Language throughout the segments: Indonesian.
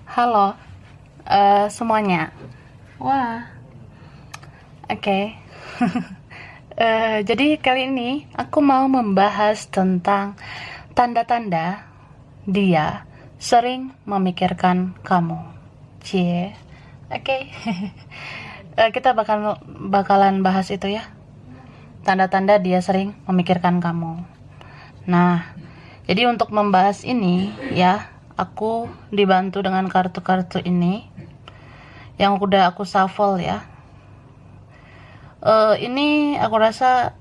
Halo, semuanya. Wah, oke. Jadi kali ini aku mau membahas tentang tanda-tanda dia sering memikirkan kamu. Cie, oke. Kita bakalan bahas itu ya. Tanda-tanda dia sering memikirkan kamu. Nah, jadi untuk membahas ini ya, aku dibantu dengan kartu-kartu ini yang udah aku shuffle ya. Ini aku rasa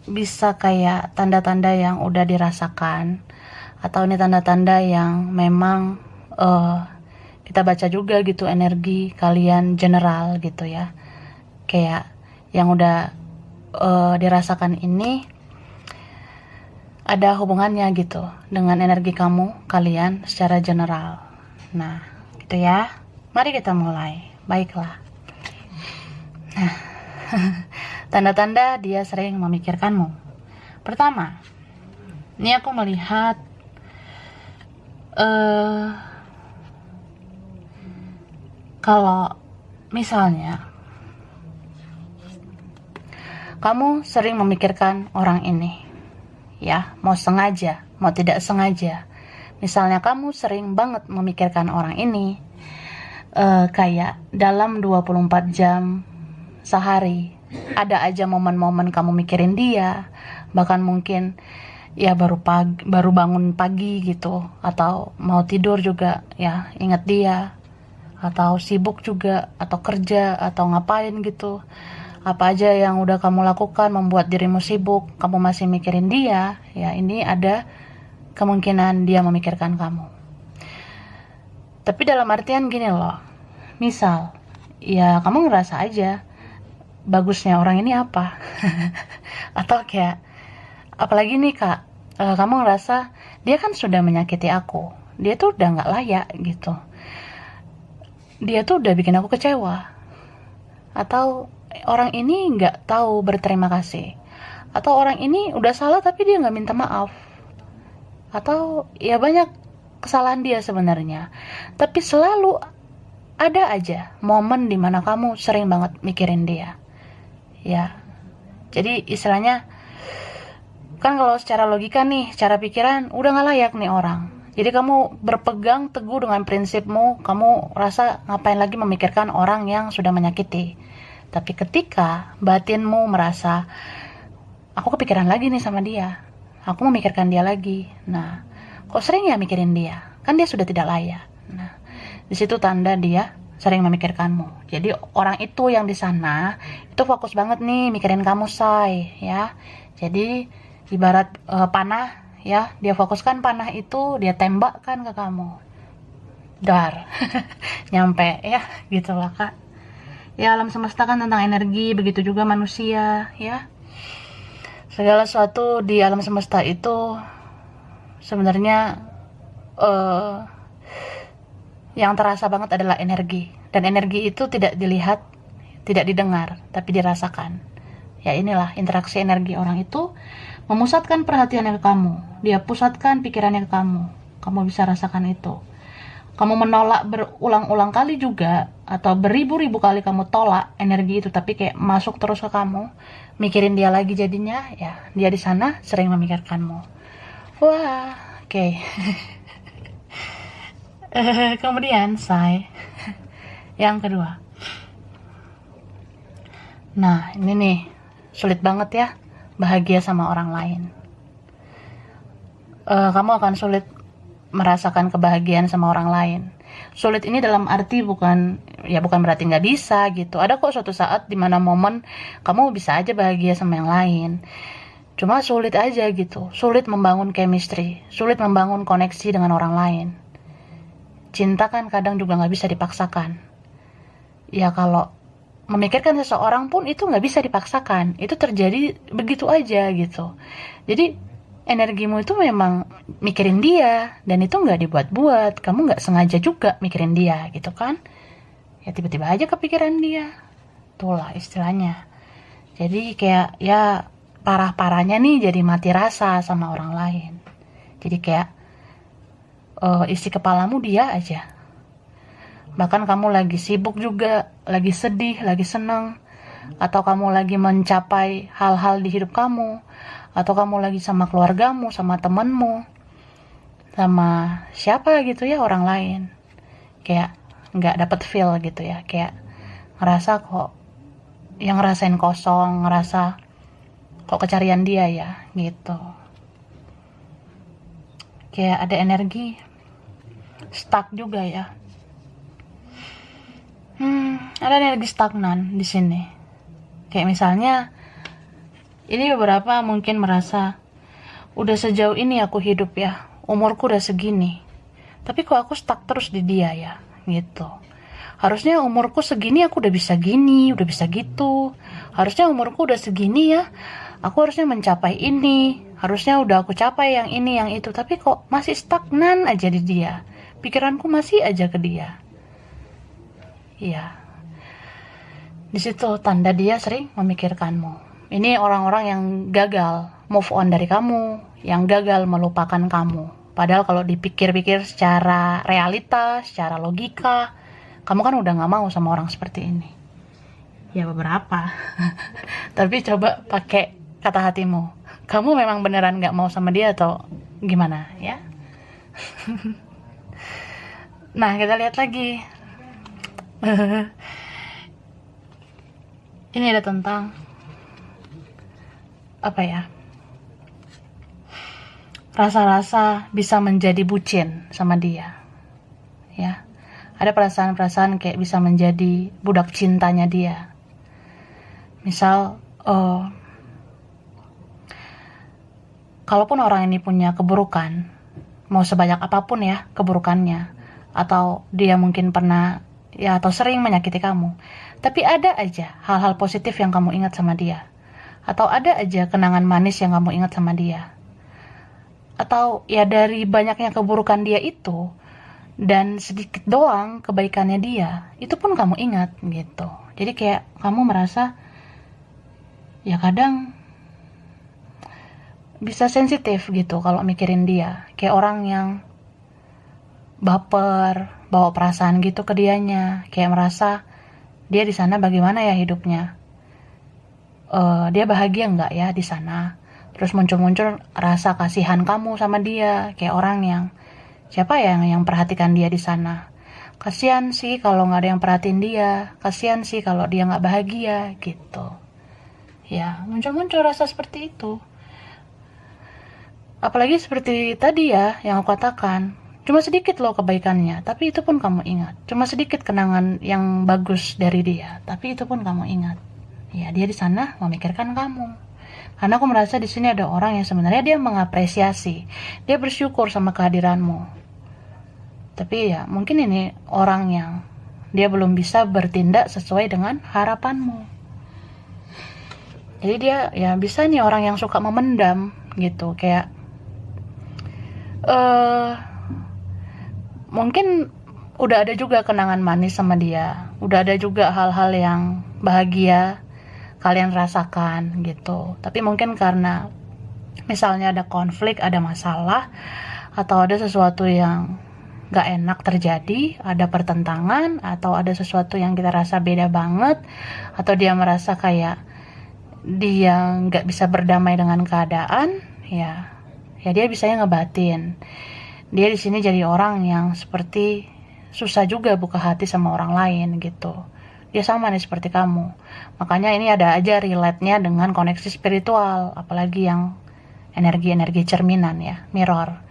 bisa kayak tanda-tanda yang udah dirasakan, atau ini tanda-tanda yang memang kita baca juga gitu energi kalian general gitu ya, kayak yang udah dirasakan ini ada hubungannya gitu dengan energi kamu kalian secara general. Nah gitu ya, mari kita mulai. Baiklah. Tanda-tanda dia sering memikirkanmu. Pertama, ini aku melihat kalau misalnya kamu sering memikirkan orang ini, ya, mau sengaja, mau tidak sengaja. Misalnya kamu sering banget memikirkan orang ini, kayak dalam 24 jam sehari ada aja momen-momen kamu mikirin dia, bahkan mungkin ya baru bangun pagi gitu, atau mau tidur juga ya ingat dia, atau sibuk juga, atau kerja, atau ngapain gitu, apa aja yang udah kamu lakukan membuat dirimu sibuk, kamu masih mikirin dia, ya ini ada kemungkinan dia memikirkan kamu. Tapi dalam artian gini loh, misal ya kamu ngerasa aja bagusnya orang ini apa. Atau kayak apalagi nih kak, kamu ngerasa dia kan sudah menyakiti aku, dia tuh udah gak layak gitu, dia tuh udah bikin aku kecewa, atau orang ini gak tahu berterima kasih, atau orang ini udah salah tapi dia gak minta maaf, atau ya banyak kesalahan dia sebenarnya, tapi selalu ada aja momen dimana kamu sering banget mikirin dia ya. Jadi istilahnya kan kalau secara logika nih, secara pikiran udah gak layak nih orang, jadi kamu berpegang teguh dengan prinsipmu, kamu rasa ngapain lagi memikirkan orang yang sudah menyakiti. Tapi ketika batinmu merasa aku kepikiran lagi nih sama dia, aku memikirkan dia lagi, nah kok sering ya mikirin dia, kan dia sudah tidak layak. Nah disitu tanda dia sering memikirkanmu. Jadi orang itu yang di sana itu fokus banget nih mikirin kamu, say ya. Jadi ibarat panah ya, dia fokuskan panah itu, dia tembakkan ke kamu, dar. Nyampe ya, gitulah kak. Ya alam semesta kan tentang energi, begitu juga manusia ya. Segala sesuatu di alam semesta itu sebenarnya yang terasa banget adalah energi, dan energi itu tidak dilihat, tidak didengar, tapi dirasakan. Ya inilah interaksi energi orang itu memusatkan perhatiannya ke kamu, dia pusatkan pikirannya ke kamu, kamu bisa rasakan itu. Kamu menolak berulang-ulang kali juga, atau beribu-ribu kali kamu tolak energi itu, tapi kayak masuk terus ke kamu, mikirin dia lagi, jadinya ya dia di sana sering memikirkanmu. Wah, oke. Kemudian say, yang kedua, nah ini nih sulit banget ya bahagia sama orang lain. Kamu akan sulit merasakan kebahagiaan sama orang lain. Sulit ini dalam arti bukan berarti nggak bisa gitu. Ada kok suatu saat dimana momen kamu bisa aja bahagia sama yang lain, cuma sulit aja gitu, sulit membangun chemistry, sulit membangun koneksi dengan orang lain. Cinta kan kadang juga nggak bisa dipaksakan. Ya kalau memikirkan seseorang pun itu nggak bisa dipaksakan, itu terjadi begitu aja gitu. Jadi energimu itu memang mikirin dia, dan itu nggak dibuat-buat, kamu nggak sengaja juga mikirin dia gitu kan. Ya tiba-tiba aja kepikiran dia, itulah istilahnya. Jadi kayak ya parah-parahnya nih jadi mati rasa sama orang lain. Jadi kayak isi kepalamu dia aja, Bahkan kamu lagi sibuk juga, lagi sedih, lagi senang, atau kamu lagi mencapai hal-hal di hidup kamu, atau kamu lagi sama keluargamu, sama temenmu, sama siapa gitu ya, orang lain. Kayak nggak dapet feel gitu ya, kayak ngerasa kok yang ngerasain kosong, ngerasa kok kecarian dia ya gitu. Kayak ada energi stuck juga ya. Ada energi stagnan di sini. Kayak misalnya, ini beberapa mungkin merasa, udah sejauh ini aku hidup ya, umurku udah segini. Tapi kok aku stuck terus di dia ya, gitu. Harusnya umurku segini aku udah bisa gini, udah bisa gitu. Harusnya umurku udah segini ya, aku harusnya mencapai ini. Harusnya udah aku capai yang ini, yang itu. Tapi kok masih stagnan aja di dia. Pikiranku masih aja ke dia. Iya. Di situ tanda dia sering memikirkanmu. Ini orang-orang yang gagal move on dari kamu, yang gagal melupakan kamu. Padahal kalau dipikir-pikir secara realita, secara logika, kamu kan udah gak mau sama orang seperti ini. Ya beberapa. Tapi coba pakai kata hatimu. Kamu memang beneran gak mau sama dia atau gimana ya? Nah, kita lihat lagi. Ini ada tentang apa ya? Rasa-rasa bisa menjadi bucin sama dia. Ya. Ada perasaan-perasaan kayak bisa menjadi budak cintanya dia. Misal, kalaupun orang ini punya keburukan, mau sebanyak apapun ya keburukannya, atau dia mungkin pernah ya atau sering menyakiti kamu, tapi ada aja hal-hal positif yang kamu ingat sama dia, atau ada aja kenangan manis yang kamu ingat sama dia, atau ya dari banyaknya keburukan dia itu dan sedikit doang kebaikannya dia, itu pun kamu ingat gitu. Jadi kayak kamu merasa ya kadang bisa sensitif gitu kalau mikirin dia, kayak orang yang baper, bawa perasaan gitu ke dianya, kayak merasa dia di sana bagaimana ya hidupnya, dia bahagia nggak ya di sana. Terus muncul-muncul rasa kasihan kamu sama dia, kayak orang yang siapa ya yang perhatikan dia di sana. Kasihan sih kalau nggak ada yang perhatiin dia, kasihan sih kalau dia nggak bahagia gitu. Ya muncul-muncul rasa seperti itu. Apalagi seperti tadi ya yang aku katakan, cuma sedikit loh kebaikannya, tapi itu pun kamu ingat. Cuma sedikit kenangan yang bagus dari dia, tapi itu pun kamu ingat. Ya dia di sana memikirkan kamu. Karena aku merasa di sini ada orang yang sebenarnya dia mengapresiasi, dia bersyukur sama kehadiranmu. Tapi ya mungkin ini orang yang dia belum bisa bertindak sesuai dengan harapanmu. Jadi dia ya bisa nih orang yang suka memendam gitu, kayak mungkin udah ada juga kenangan manis sama dia, udah ada juga hal-hal yang bahagia kalian rasakan gitu. Tapi mungkin karena misalnya ada konflik, ada masalah, atau ada sesuatu yang gak enak terjadi, ada pertentangan, atau ada sesuatu yang kita rasa beda banget, atau dia merasa kayak dia gak bisa berdamai dengan keadaan, ya dia bisanya ngebatin. Dia di sini jadi orang yang seperti susah juga buka hati sama orang lain gitu. Dia sama nih seperti kamu. Makanya ini ada aja relate-nya dengan koneksi spiritual, apalagi yang energi-energi cerminan ya, mirror.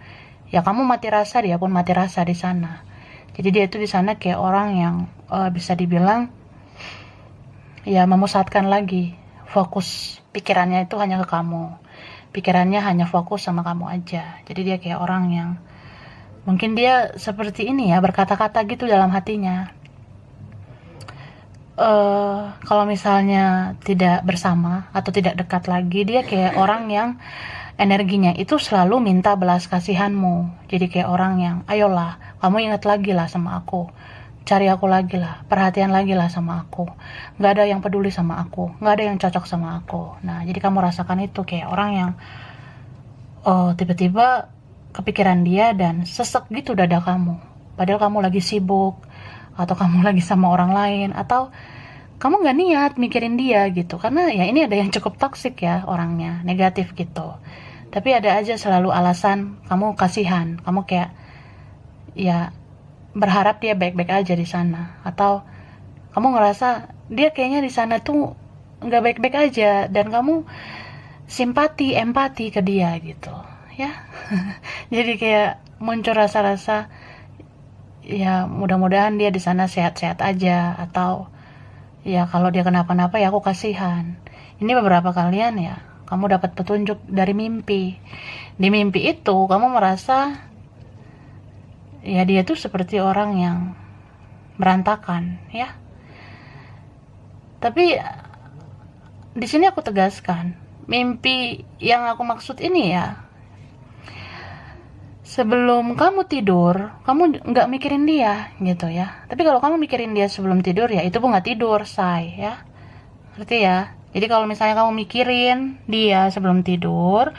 Ya kamu mati rasa, dia pun mati rasa di sana. Jadi dia itu di sana kayak orang yang bisa dibilang ya memusatkan lagi fokus pikirannya itu hanya ke kamu. Pikirannya hanya fokus sama kamu aja. Jadi dia kayak orang yang mungkin dia seperti ini ya, berkata-kata gitu dalam hatinya. Kalau misalnya tidak bersama atau tidak dekat lagi, dia kayak orang yang energinya itu selalu minta belas kasihanmu. Jadi kayak orang yang, ayolah, kamu ingat lagi lah sama aku. Cari aku lagi lah, perhatian lagi lah sama aku. Gak ada yang peduli sama aku, gak ada yang cocok sama aku. Nah, jadi kamu rasakan itu kayak orang yang tiba-tiba kepikiran dia dan sesek gitu dada kamu. Padahal kamu lagi sibuk, atau kamu lagi sama orang lain, atau kamu nggak niat mikirin dia gitu, karena ya ini ada yang cukup toksik ya orangnya, negatif gitu. Tapi ada aja selalu alasan kamu kasihan, kamu kayak ya berharap dia baik-baik aja di sana, atau kamu ngerasa dia kayaknya di sana tuh nggak baik-baik aja, dan kamu simpati, empati ke dia gitu ya. Jadi kayak muncul rasa-rasa ya mudah-mudahan dia di sana sehat-sehat aja, atau ya kalau dia kenapa-napa ya aku kasihan. Ini beberapa kalian ya kamu dapat petunjuk dari mimpi. Di mimpi itu kamu merasa ya dia tuh seperti orang yang berantakan ya. Tapi di sini aku tegaskan, mimpi yang aku maksud ini ya, sebelum kamu tidur, kamu nggak mikirin dia gitu ya. Tapi kalau kamu mikirin dia sebelum tidur ya itu bunga tidur, say ya. Ngerti ya? Jadi kalau misalnya kamu mikirin dia sebelum tidur,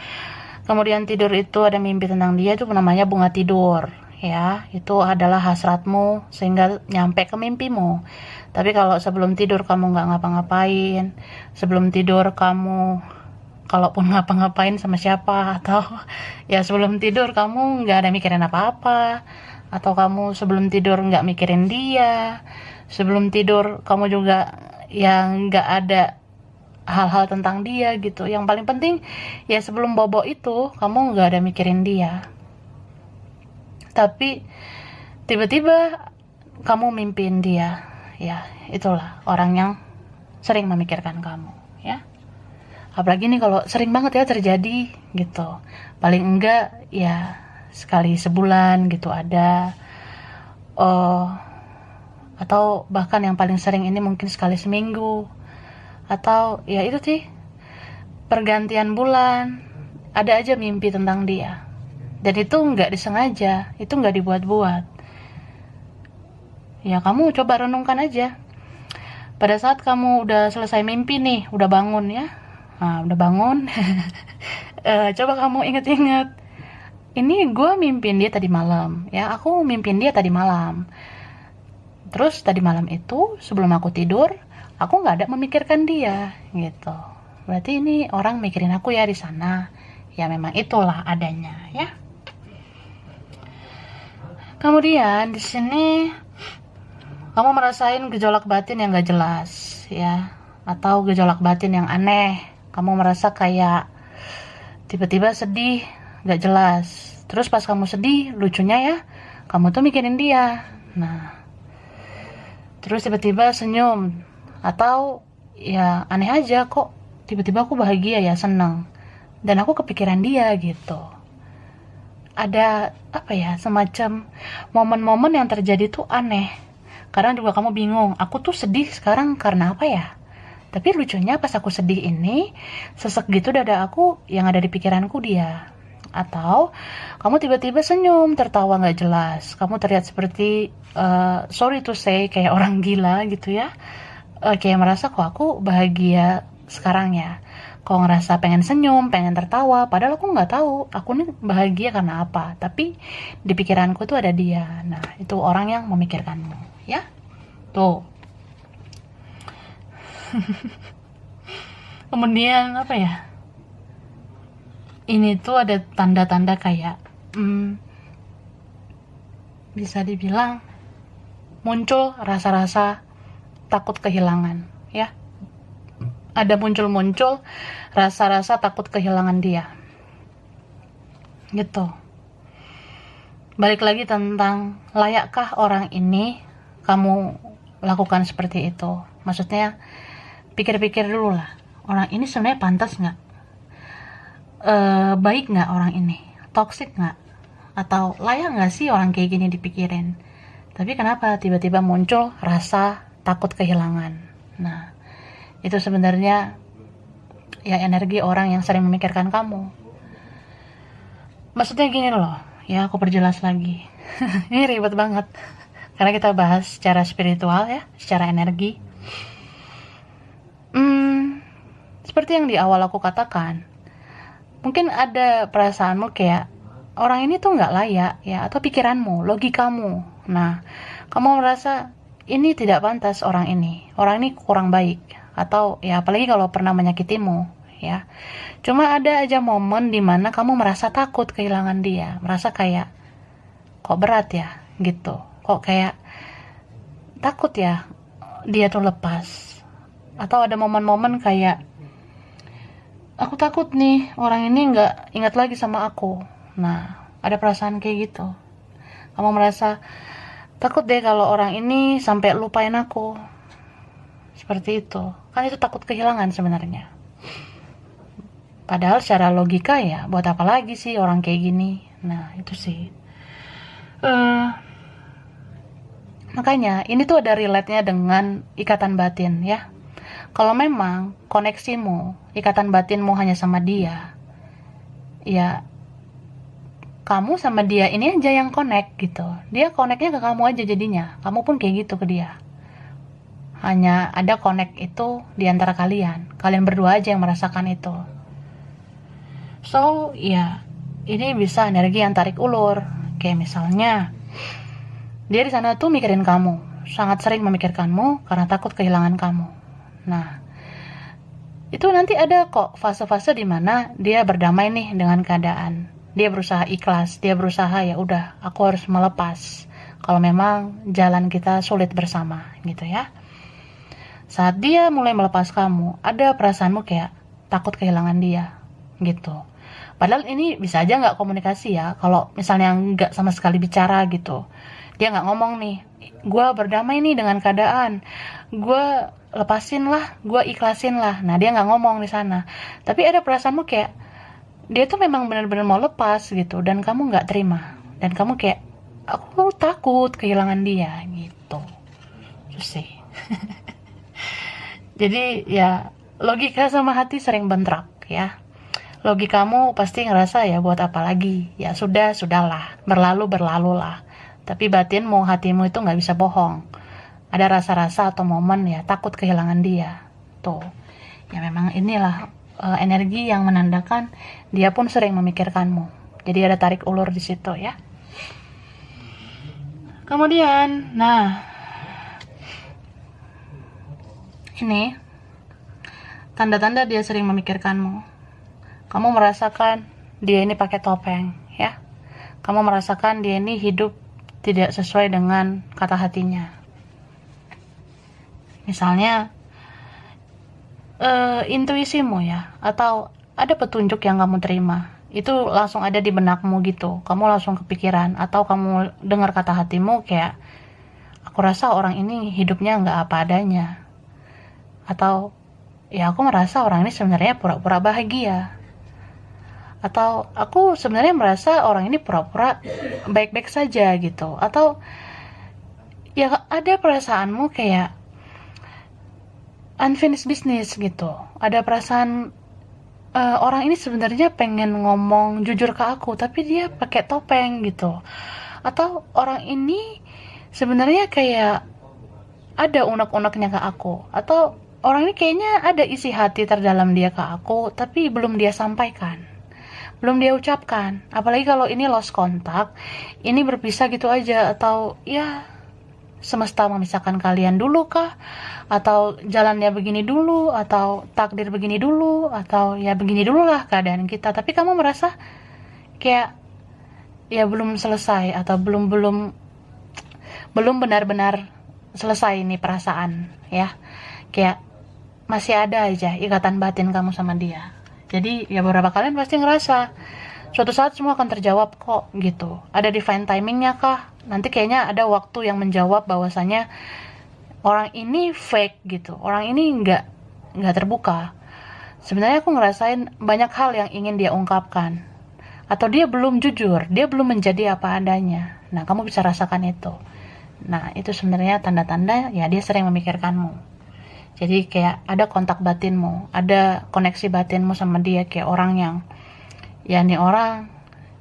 kemudian tidur itu ada mimpi tentang dia, itu namanya bunga tidur ya. Itu adalah hasratmu sehingga nyampe ke mimpimu. Tapi kalau sebelum tidur kamu nggak ngapa-ngapain, sebelum tidur kamu kalaupun ngapa-ngapain sama siapa, atau ya sebelum tidur kamu nggak ada mikirin apa-apa, atau kamu sebelum tidur nggak mikirin dia, sebelum tidur kamu juga yang nggak ada hal-hal tentang dia gitu. Yang paling penting ya sebelum bobo itu kamu nggak ada mikirin dia, tapi tiba-tiba kamu mimpiin dia. Ya itulah orang yang sering memikirkan kamu ya. Apalagi nih kalau sering banget ya terjadi gitu, paling enggak ya sekali sebulan gitu ada, atau bahkan yang paling sering ini mungkin sekali seminggu, atau ya itu sih pergantian bulan ada aja mimpi tentang dia. Dan itu nggak disengaja, itu nggak dibuat-buat ya. Kamu coba renungkan aja, pada saat kamu udah selesai mimpi nih, udah bangun ya, udah bangun coba kamu inget-inget, ini gue mimpin dia tadi malam ya, aku mimpin dia tadi malam. Terus tadi malam itu sebelum aku tidur, aku nggak ada memikirkan dia gitu. Berarti ini orang mikirin aku ya di sana. Ya memang itulah adanya ya. Kemudian di sini kamu merasain gejolak batin yang gak jelas ya, atau gejolak batin yang aneh. Kamu merasa kayak tiba-tiba sedih gak jelas, terus pas kamu sedih, lucunya ya kamu tuh mikirin dia. Nah terus tiba-tiba senyum, atau ya aneh aja kok tiba-tiba aku bahagia ya, senang, dan aku kepikiran dia gitu. Ada apa ya, semacam momen-momen yang terjadi tuh aneh. Kadang juga kamu bingung, aku tuh sedih sekarang karena apa ya? Tapi lucunya pas aku sedih ini, sesek gitu dada aku, yang ada di pikiranku dia. Atau kamu tiba-tiba senyum, tertawa gak jelas. Kamu terlihat seperti, sorry to say, kayak orang gila gitu ya. Kayak merasa kok aku bahagia sekarang ya. Kok ngerasa pengen senyum, pengen tertawa, padahal aku gak tahu aku nih bahagia karena apa. Tapi di pikiranku tuh ada dia. Nah itu orang yang memikirkanmu ya. Tuh. Kemudian apa ya, ini tuh ada tanda-tanda kayak bisa dibilang muncul rasa-rasa takut kehilangan ya. Ada muncul rasa-rasa takut kehilangan dia gitu. Balik lagi tentang layakkah orang ini kamu lakukan seperti itu. Maksudnya pikir-pikir dulu lah, orang ini sebenarnya pantas nggak, baik nggak orang ini, toksik nggak, atau layak nggak sih orang kayak gini dipikirin. Tapi kenapa tiba-tiba muncul rasa takut kehilangan? Nah itu sebenarnya ya energi orang yang sering memikirkan kamu. Maksudnya gini loh ya, aku perjelas lagi. Ini ribet banget karena kita bahas secara spiritual ya, secara energi. Seperti yang di awal aku katakan, mungkin ada perasaanmu kayak orang ini tuh nggak layak ya, atau pikiranmu, logikamu. Nah kamu merasa ini tidak pantas orang ini kurang baik, atau ya apalagi kalau pernah menyakitimu, ya. Cuma ada aja momen dimana kamu merasa takut kehilangan dia, merasa kayak kok berat ya gitu, kok kayak takut ya dia tuh lepas, atau ada momen-momen kayak aku takut nih orang ini nggak ingat lagi sama aku. Nah, ada perasaan kayak gitu, kamu merasa takut deh kalau orang ini sampai lupain aku, seperti itu kan. Itu takut kehilangan sebenarnya, padahal secara logika ya buat apa lagi sih orang kayak gini. Nah itu sih. Makanya ini tuh ada relate-nya dengan ikatan batin ya. Kalau memang koneksimu, ikatan batinmu hanya sama dia, ya kamu sama dia ini aja yang connect gitu. Dia connect-nya ke kamu aja jadinya. Kamu pun kayak gitu ke dia. Hanya ada connect itu di antara kalian. Kalian berdua aja yang merasakan itu. So, ya ini bisa energi yang tarik ulur. Kayak misalnya dia di sana tuh mikirin kamu, sangat sering memikirkanmu karena takut kehilangan kamu. Nah, itu nanti ada kok fase-fase di mana dia berdamai nih dengan keadaan. Dia berusaha ikhlas, dia berusaha ya udah, aku harus melepas. Kalau memang jalan kita sulit bersama, gitu ya. Saat dia mulai melepas kamu, ada perasaanmu kayak takut kehilangan dia, gitu. Padahal ini bisa aja nggak komunikasi ya. Kalau misalnya nggak sama sekali bicara gitu, dia nggak ngomong nih, gue berdamai nih dengan keadaan, gue lepasin lah, gue ikhlasin lah. Nah dia nggak ngomong di sana, tapi ada perasaanmu kayak dia tuh memang benar-benar mau lepas gitu, dan kamu nggak terima, dan kamu kayak aku takut kehilangan dia gitu. Terus sih. Jadi ya logika sama hati sering bentrok ya. Logikamu pasti ngerasa ya buat apa lagi, ya sudahlah, berlalu lah. Tapi batinmu, hatimu itu nggak bisa bohong. Ada rasa-rasa atau momen ya takut kehilangan dia. Tuh, ya memang inilah energi yang menandakan dia pun sering memikirkanmu. Jadi ada tarik ulur di situ ya. Kemudian, nah ini tanda-tanda dia sering memikirkanmu. Kamu merasakan dia ini pakai topeng ya. Kamu merasakan dia ini hidup tidak sesuai dengan kata hatinya. Misalnya intuisimu ya, atau ada petunjuk yang kamu terima, itu langsung ada di benakmu gitu. Kamu langsung kepikiran, atau kamu dengar kata hatimu kayak, aku rasa orang ini hidupnya nggak apa adanya. Atau ya aku merasa orang ini sebenarnya pura-pura bahagia. Atau aku sebenarnya merasa orang ini pura-pura baik-baik saja gitu. Atau ya ada perasaanmu kayak unfinished business gitu. Ada perasaan orang ini sebenarnya pengen ngomong jujur ke aku, tapi dia pakai topeng gitu. Atau orang ini sebenarnya kayak ada unek-uneknya ke aku. Atau orang ini kayaknya ada isi hati terdalam dia ke aku, tapi belum dia sampaikan, belum dia ucapkan. Apalagi kalau ini lost kontak, ini berpisah gitu aja, atau ya semesta memisahkan kalian dulu kah, atau jalannya begini dulu, atau takdir begini dulu, atau ya begini dulu lah keadaan kita. Tapi kamu merasa kayak ya belum selesai, atau belum benar-benar selesai nih perasaan ya. Kayak masih ada aja ikatan batin kamu sama dia. Jadi ya beberapa kalian pasti ngerasa suatu saat semua akan terjawab kok gitu. Ada divine timingnya kah? Nanti kayaknya ada waktu yang menjawab bahwasanya orang ini fake gitu. Orang ini nggak terbuka. Sebenarnya aku ngerasain banyak hal yang ingin dia ungkapkan. Atau dia belum jujur, dia belum menjadi apa adanya. Nah, kamu bisa rasakan itu. Nah, itu sebenarnya tanda-tanda ya dia sering memikirkanmu. Jadi kayak ada kontak batinmu, ada koneksi batinmu sama dia, kayak orang yang ya nih orang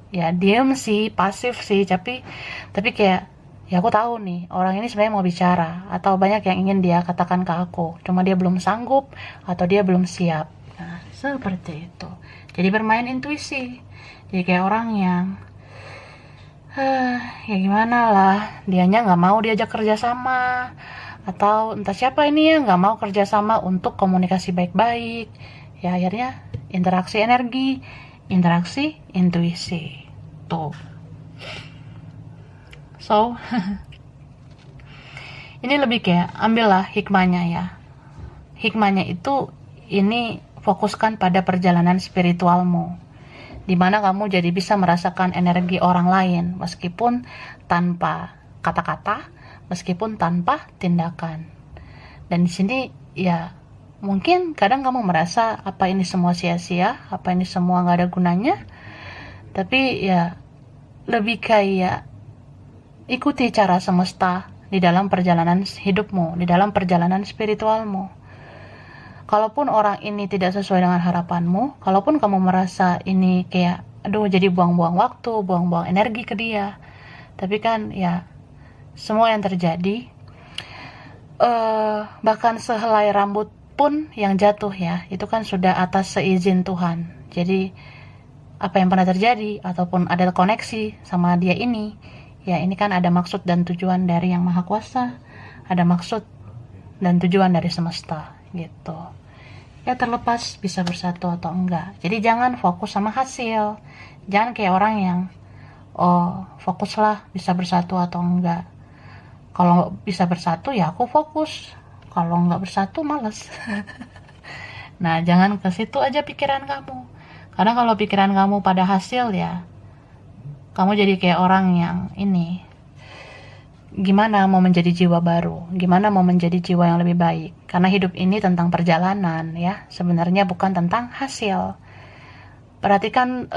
ya diam sih, pasif sih, tapi kayak ya aku tahu nih orang ini sebenarnya mau bicara, atau banyak yang ingin dia katakan ke aku, cuma dia belum sanggup atau dia belum siap. Nah, seperti itu. Jadi bermain intuisi. Jadi kayak orang yang ya gimana lah, dianya nggak mau diajak kerja sama, atau entah siapa ini ya nggak mau kerjasama untuk komunikasi baik-baik. Ya akhirnya interaksi energi, interaksi intuisi. Tuh. So, ini lebih kayak ambillah hikmahnya ya. Hikmahnya itu ini fokuskan pada perjalanan spiritualmu, di mana kamu jadi bisa merasakan energi orang lain meskipun tanpa kata-kata, meskipun tanpa tindakan. Dan di sini ya mungkin kadang kamu merasa apa ini semua sia-sia, apa ini semua nggak ada gunanya. Tapi ya lebih kayak ikuti cara semesta di dalam perjalanan hidupmu, di dalam perjalanan spiritualmu. Kalaupun orang ini tidak sesuai dengan harapanmu, kalaupun kamu merasa ini kayak, aduh jadi buang-buang waktu, buang-buang energi ke dia, tapi kan ya semua yang terjadi, bahkan sehelai rambut pun yang jatuh ya, itu kan sudah atas seizin Tuhan. Jadi apa yang pernah terjadi ataupun ada koneksi sama dia ini, ya ini kan ada maksud dan tujuan dari Yang Maha Kuasa, ada maksud dan tujuan dari semesta gitu. Ya terlepas bisa bersatu atau enggak. Jadi jangan fokus sama hasil. Jangan kayak orang yang fokuslah bisa bersatu atau enggak. Kalau bisa bersatu ya aku fokus. Kalau enggak bersatu males. Nah, jangan ke situ aja pikiran kamu. Karena kalau pikiran kamu pada hasil ya kamu jadi kayak orang yang ini, gimana mau menjadi jiwa baru, gimana mau menjadi jiwa yang lebih baik. Karena hidup ini tentang perjalanan ya, sebenarnya bukan tentang hasil. Perhatikan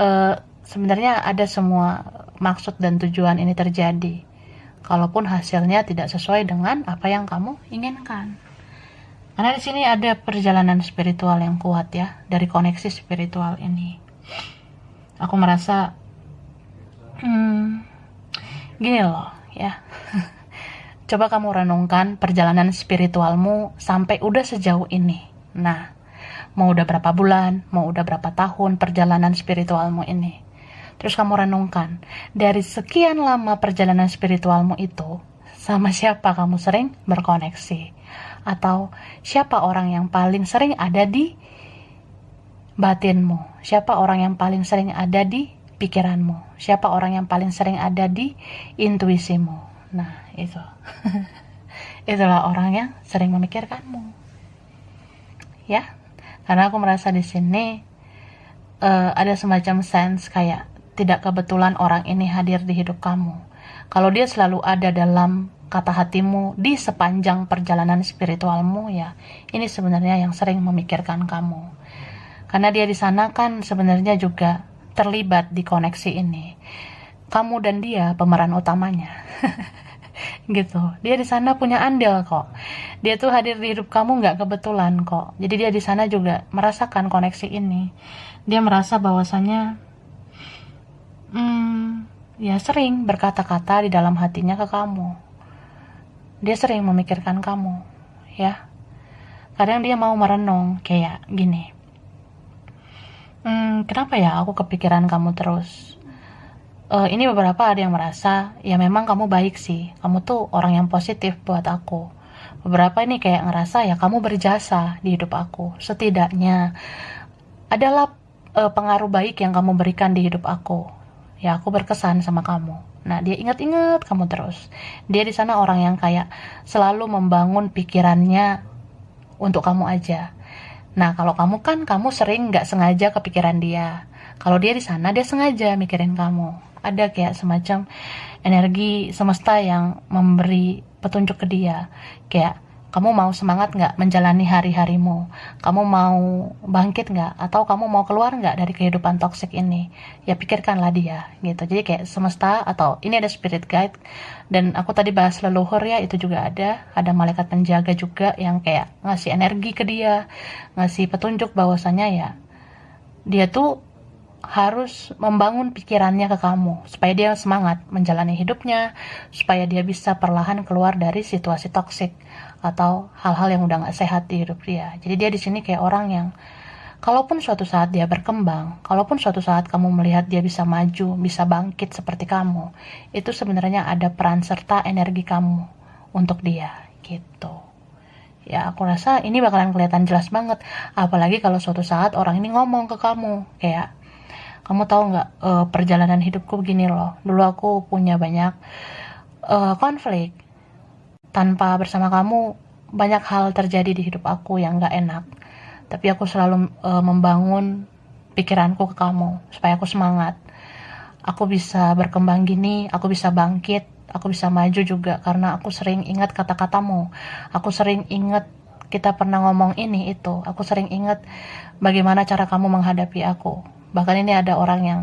sebenarnya ada semua maksud dan tujuan ini terjadi, kalaupun hasilnya tidak sesuai dengan apa yang kamu inginkan. Karena di sini ada perjalanan spiritual yang kuat ya, dari koneksi spiritual ini. Aku merasa gini loh ya. Coba kamu renungkan perjalanan spiritualmu sampai udah sejauh ini. Nah, mau udah berapa bulan, mau udah berapa tahun perjalanan spiritualmu ini. Terus kamu renungkan, dari sekian lama perjalanan spiritualmu itu, sama siapa kamu sering berkoneksi? Atau siapa orang yang paling sering ada di batinmu? Siapa orang yang paling sering ada di pikiranmu? Siapa orang yang paling sering ada di intuisimu? Nah, itu. Itulah orang yang sering memikirkanmu. Ya. Karena aku merasa di sini ada semacam sense kayak tidak kebetulan orang ini hadir di hidup kamu. Kalau dia selalu ada dalam kata hatimu di sepanjang perjalanan spiritualmu ya, ini sebenarnya yang sering memikirkan kamu. Karena dia di sana kan sebenarnya juga terlibat di koneksi ini. Kamu dan dia pemeran utamanya. Gitu. Dia di sana punya andil kok. Dia tuh hadir di hidup kamu nggak kebetulan kok. Jadi dia di sana juga merasakan koneksi ini. Dia merasa bahwasanya ya sering berkata-kata di dalam hatinya ke kamu. Dia sering memikirkan kamu, ya. Kadang dia mau merenung kayak gini. Kenapa ya aku kepikiran kamu terus? Ini beberapa ada yang merasa, ya memang kamu baik sih. Kamu tuh orang yang positif buat aku. Beberapa ini kayak ngerasa ya kamu berjasa di hidup aku. Setidaknya adalah pengaruh baik yang kamu berikan di hidup aku. Ya aku berkesan sama kamu. Nah dia ingat-ingat kamu terus. Dia di sana orang yang kayak selalu membangun pikirannya untuk kamu aja. Nah kalau kamu kan kamu sering nggak sengaja kepikiran dia. Kalau dia di sana dia sengaja mikirin kamu. Ada kayak semacam energi semesta yang memberi petunjuk ke dia. Kayak kamu mau semangat nggak menjalani hari-harimu? Kamu mau bangkit nggak? Atau kamu mau keluar nggak dari kehidupan toksik ini? Ya pikirkanlah dia gitu. Jadi kayak semesta atau ini ada spirit guide. Dan aku tadi bahas leluhur ya, itu juga ada. Ada malaikat penjaga juga yang kayak ngasih energi ke dia. Ngasih petunjuk bahwasanya ya dia tuh harus membangun pikirannya ke kamu supaya dia semangat menjalani hidupnya, supaya dia bisa perlahan keluar dari situasi toksik atau hal-hal yang udah gak sehat di hidup dia. Jadi dia di sini kayak orang yang kalaupun suatu saat dia berkembang, kalaupun suatu saat kamu melihat dia bisa maju, bisa bangkit seperti kamu, itu sebenarnya ada peran serta energi kamu untuk dia gitu. Ya aku rasa ini bakalan kelihatan jelas banget, apalagi kalau suatu saat orang ini ngomong ke kamu kayak, kamu tahu nggak, perjalanan hidupku begini loh, dulu aku punya banyak konflik, tanpa bersama kamu banyak hal terjadi di hidup aku yang nggak enak, tapi aku selalu membangun pikiranku ke kamu supaya aku semangat, aku bisa berkembang gini, aku bisa bangkit, aku bisa maju juga karena aku sering ingat kata-katamu, aku sering ingat kita pernah ngomong ini itu, aku sering ingat bagaimana cara kamu menghadapi aku. Bahkan ini ada orang yang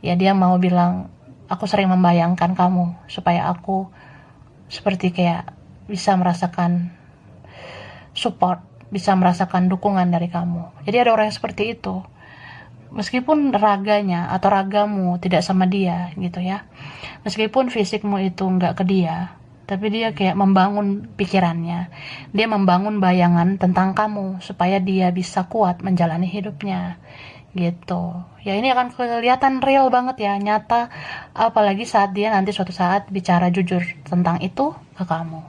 ya dia mau bilang, aku sering membayangkan kamu supaya aku seperti kayak bisa merasakan support, bisa merasakan dukungan dari kamu. Jadi ada orang yang seperti itu, meskipun raganya atau ragamu tidak sama dia gitu ya, meskipun fisikmu itu nggak ke dia, tapi dia kayak membangun pikirannya, dia membangun bayangan tentang kamu supaya dia bisa kuat menjalani hidupnya gitu. Ya ini akan kelihatan real banget ya, nyata, apalagi saat dia nanti suatu saat bicara jujur tentang itu ke kamu.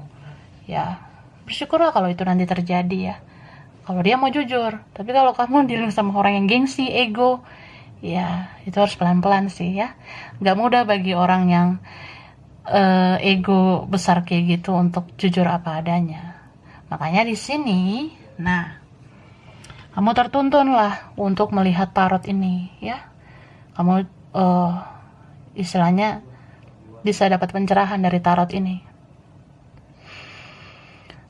Ya bersyukurlah kalau itu nanti terjadi ya, kalau dia mau jujur. Tapi kalau kamu dealing sama orang yang gengsi, ego, ya itu harus pelan-pelan sih ya. Gak mudah bagi orang yang ego besar kayak gitu untuk jujur apa adanya. Makanya di sini, nah, kamu tertuntun lah untuk melihat tarot ini ya. Kamu istilahnya bisa dapat pencerahan dari tarot ini.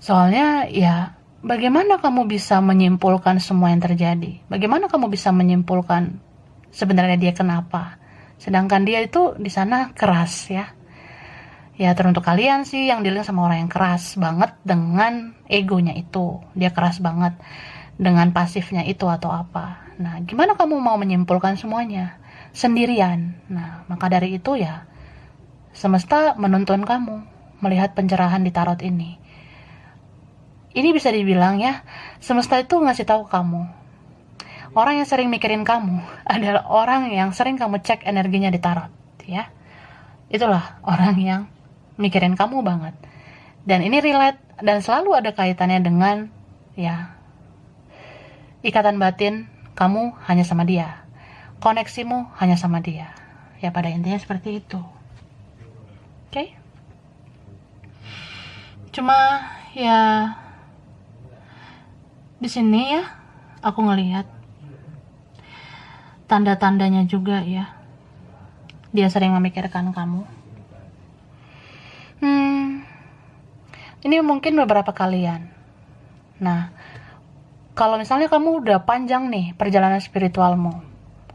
Soalnya ya, bagaimana kamu bisa menyimpulkan semua yang terjadi? Bagaimana kamu bisa menyimpulkan sebenarnya dia kenapa? Sedangkan dia itu di sana keras ya. Ya teruntuk kalian sih yang dealing sama orang yang keras banget dengan egonya itu. Dia keras banget dengan pasifnya itu atau apa. Nah, gimana kamu mau menyimpulkan semuanya sendirian? Nah, maka dari itu ya, semesta menuntun kamu melihat pencerahan di tarot ini. Ini bisa dibilang ya, semesta itu ngasih tahu kamu, orang yang sering mikirin kamu adalah orang yang sering kamu cek energinya di tarot ya. Itulah orang yang mikirin kamu banget. Dan ini relate dan selalu ada kaitannya dengan ya, ikatan batin kamu hanya sama dia, koneksimu hanya sama dia. Ya pada intinya seperti itu. Oke? Cuma ya di sini ya aku ngelihat tanda-tandanya juga ya. Dia sering memikirkan kamu. Ini mungkin beberapa kalian. Nah, kalau misalnya kamu udah panjang nih perjalanan spiritualmu,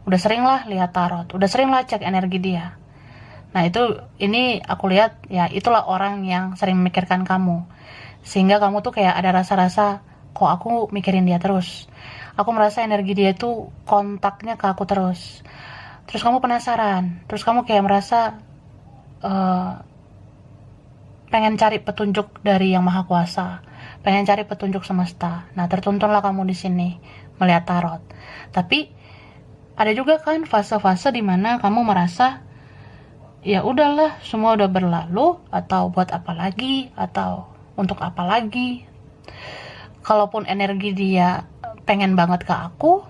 udah sering lah lihat tarot, udah sering lah cek energi dia. Nah ini aku lihat ya, itulah orang yang sering memikirkan kamu. Sehingga kamu tuh kayak ada rasa-rasa, kok aku mikirin dia terus. Aku merasa energi dia itu kontaknya ke aku terus. Terus kamu penasaran, terus kamu kayak merasa pengen cari petunjuk dari Yang Maha Kuasa, pengen cari petunjuk semesta. Nah, tertuntunlah kamu di sini melihat tarot. Tapi ada juga kan fase-fase di mana kamu merasa ya udahlah, semua udah berlalu, atau buat apa lagi, atau untuk apa lagi. Kalaupun energi dia pengen banget ke aku,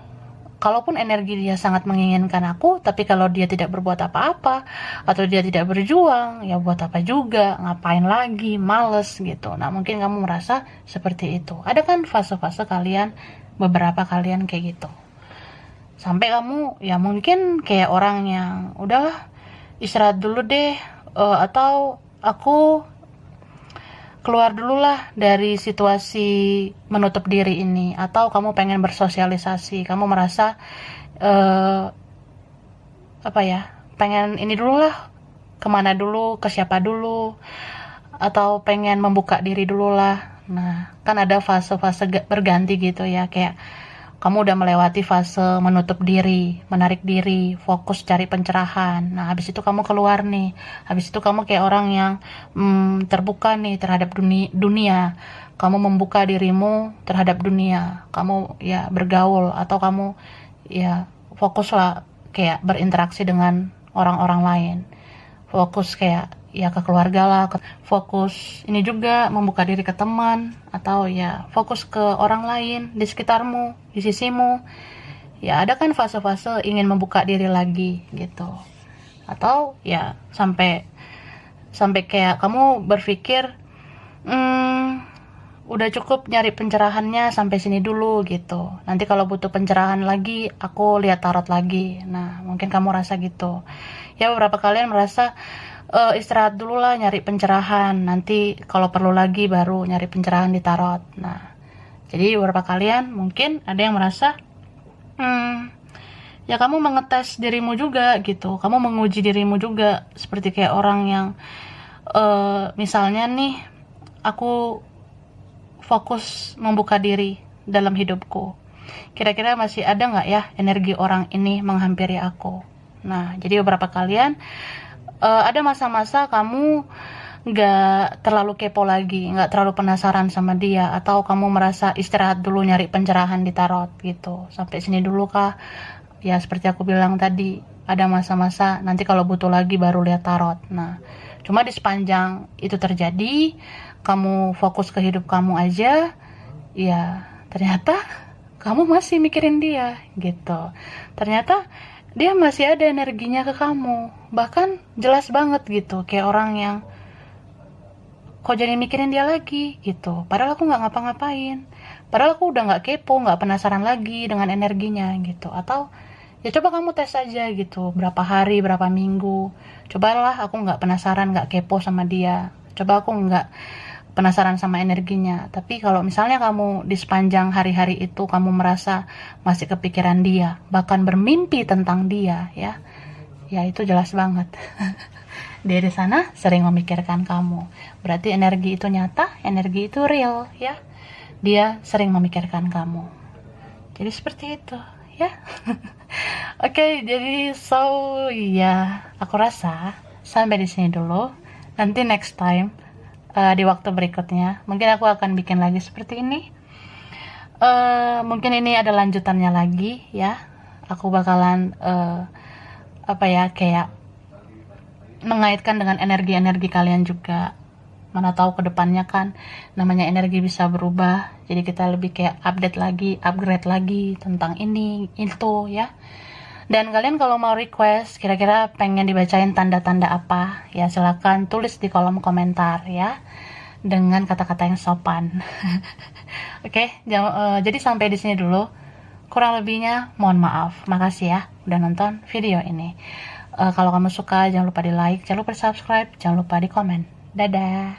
kalaupun energi dia sangat menginginkan aku, tapi kalau dia tidak berbuat apa-apa, atau dia tidak berjuang, ya buat apa juga, ngapain lagi, males gitu. Nah mungkin kamu merasa seperti itu. Ada kan fase-fase kalian, beberapa kalian kayak gitu. Sampai kamu ya mungkin kayak orang yang udahlah, istirahat dulu deh, atau aku keluar dulu lah dari situasi menutup diri ini, atau kamu pengen bersosialisasi, kamu merasa pengen ini dulu lah, kemana dulu, ke siapa dulu, atau pengen membuka diri dulu lah. Nah kan ada fase-fase berganti gitu ya, kayak kamu udah melewati fase menutup diri, menarik diri, fokus cari pencerahan. Nah, habis itu kamu keluar nih. Habis itu kamu kayak orang yang terbuka nih terhadap dunia. Kamu membuka dirimu terhadap dunia. Kamu ya bergaul, atau kamu ya fokus lah kayak berinteraksi dengan orang-orang lain. Fokus kayak ya ke keluarga lah, fokus ini juga membuka diri ke teman, atau ya fokus ke orang lain di sekitarmu, di sisimu. Ya ada kan fase-fase ingin membuka diri lagi gitu, atau ya sampai kayak kamu berpikir udah cukup nyari pencerahannya sampai sini dulu gitu, nanti kalau butuh pencerahan lagi aku lihat tarot lagi. Nah mungkin kamu rasa gitu ya, beberapa kalian merasa istirahat dulu lah nyari pencerahan, nanti kalau perlu lagi baru nyari pencerahan di tarot. Nah jadi beberapa kalian mungkin ada yang merasa ya kamu mengetes dirimu juga gitu, kamu menguji dirimu juga, seperti kayak orang yang misalnya nih, aku fokus membuka diri dalam hidupku, kira-kira masih ada nggak ya energi orang ini menghampiri aku. Nah jadi beberapa kalian ada masa-masa kamu nggak terlalu kepo lagi, nggak terlalu penasaran sama dia, atau kamu merasa istirahat dulu nyari pencerahan di tarot gitu, sampai sini dulu kah. Ya seperti aku bilang tadi, ada masa-masa nanti kalau butuh lagi baru lihat tarot. Nah cuma di sepanjang itu terjadi, kamu fokus ke hidup kamu aja, ya ternyata kamu masih mikirin dia gitu. Ternyata dia masih ada energinya ke kamu, bahkan jelas banget gitu, kayak orang yang kok jadi mikirin dia lagi gitu, padahal aku nggak ngapa-ngapain, padahal aku udah nggak kepo, nggak penasaran lagi dengan energinya gitu. Atau ya coba kamu tes aja gitu, berapa hari, berapa minggu, cobalah aku nggak penasaran, nggak kepo sama dia, coba aku nggak penasaran sama energinya. Tapi kalau misalnya kamu di sepanjang hari-hari itu kamu merasa masih kepikiran dia, bahkan bermimpi tentang dia, ya itu jelas banget dia di sana sering memikirkan kamu. Berarti energi itu nyata, energi itu real, ya. Dia sering memikirkan kamu. Jadi seperti itu, ya. Oke, jadi ya, aku rasa sampai di sini dulu. Nanti next time di waktu berikutnya mungkin aku akan bikin lagi seperti ini. Mungkin ini ada lanjutannya lagi, ya. Aku bakalan kayak mengaitkan dengan energi-energi kalian juga. Mana tahu ke depannya kan namanya energi bisa berubah, jadi kita lebih kayak update lagi, upgrade lagi tentang ini itu, ya. Dan kalian kalau mau request kira-kira pengen dibacain tanda-tanda apa, ya silakan tulis di kolom komentar, ya, dengan kata-kata yang sopan. Oke, jadi sampai di sini dulu. Kurang lebihnya mohon maaf. Makasih ya udah nonton video ini. Kalau kamu suka jangan lupa di like, jangan lupa di subscribe, jangan lupa di komen. Dadah.